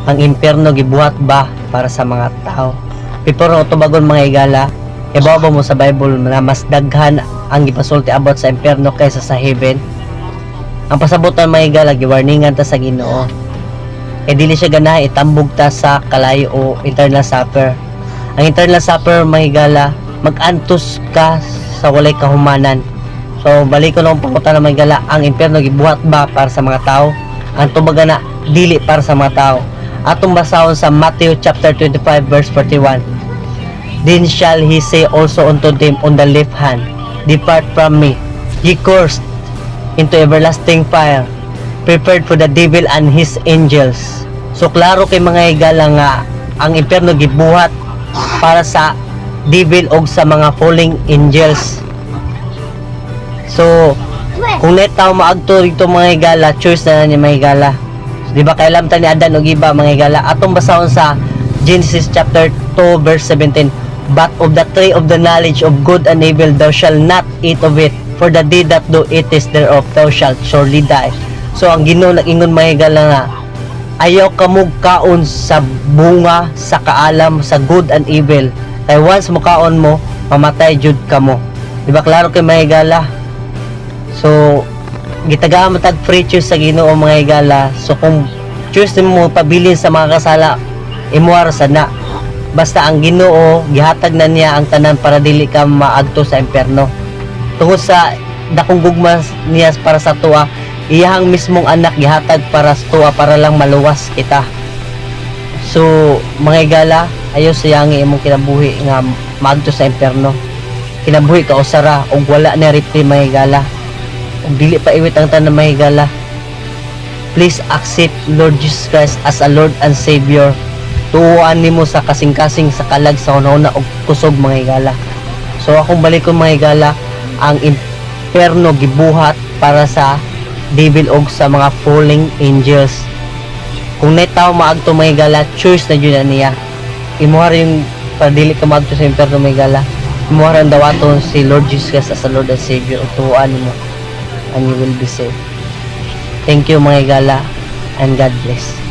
ang impyerno gibuhat ba para sa mga tao? Before ko tubagon mga higala, ibabaw mo sa Bible na mas daghan ang gipasulti about sa impyerno kaysa sa heaven. Ang pasabutan mga higala, giwarningan ta sa Ginoo. Dili siya ganahan itambog ta sa kalayo o eternal supper. Ang eternal supper mga higala, mag-antos ka sa walay kahumanan. So balik ko lang pangutan ng mga higala, ang impyerno gibuhat ba para sa mga tao? Ang tubaga na dili para sa mga tao. Atong basahon sa Matthew chapter 25 verse 41. Then shall he say also unto them on the left hand, Depart from me, ye cursed, into everlasting fire, prepared for the devil and his angels. So klaro kay mga higala nga ang impyerno gibuhat para sa devil og sa mga falling angels. So kung netaw maagto dito mga higala, choice na ni mga higala. Di ba kailam ta ni Adan og iba mga higala? Atong basahon sa Genesis chapter 2 verse 17. But of the tree of the knowledge of good and evil thou shalt not eat of it, for the day that thou eatest thereof thou shalt surely die. So ang Ginoo nag-ingon mga higala nga ayaw kamog kaon sa bunga sa kaalam sa good and evil. Kay once mo kaon mo, mamatay jud kamo. Di ba klaro kay mga higala? So gitagaan mo tag free choice sa Ginoo mga higala. So kung choice mo pabilin sa mga kasala, imuwar sa na. Basta ang Ginoo gihatag na niya ang tanan para dili ka maadto sa impyerno. Tungod sa dakong gugma niya para sa tuwa, iyang mismong anak gihatag para sa tuwa para lang maluwas kita. So mga higala, ayo sayangi imong kinabuhi nga maadto sa impyerno. Kinabuhi ka usara og wala na riti mga higala. Kung dili pa iwit ang tanan mga higala, please accept Lord Jesus Christ as a Lord and Savior. Tuuan nimo sa kasing-kasing sa kalag sa una-una og kusog mga higala. So akong balikon mga higala, ang impyerno gibuhat para sa devil og sa mga falling angels. Kung netaw maagto mga higala, choice na jud niya. Imuhar yung padili ka maagto sa impyerno mga higala. Imuhar ang dawaton si Lord Jesus Christ as a Lord and Savior. Tuuan nimo and you will be saved. Thank you mga higala, and God bless.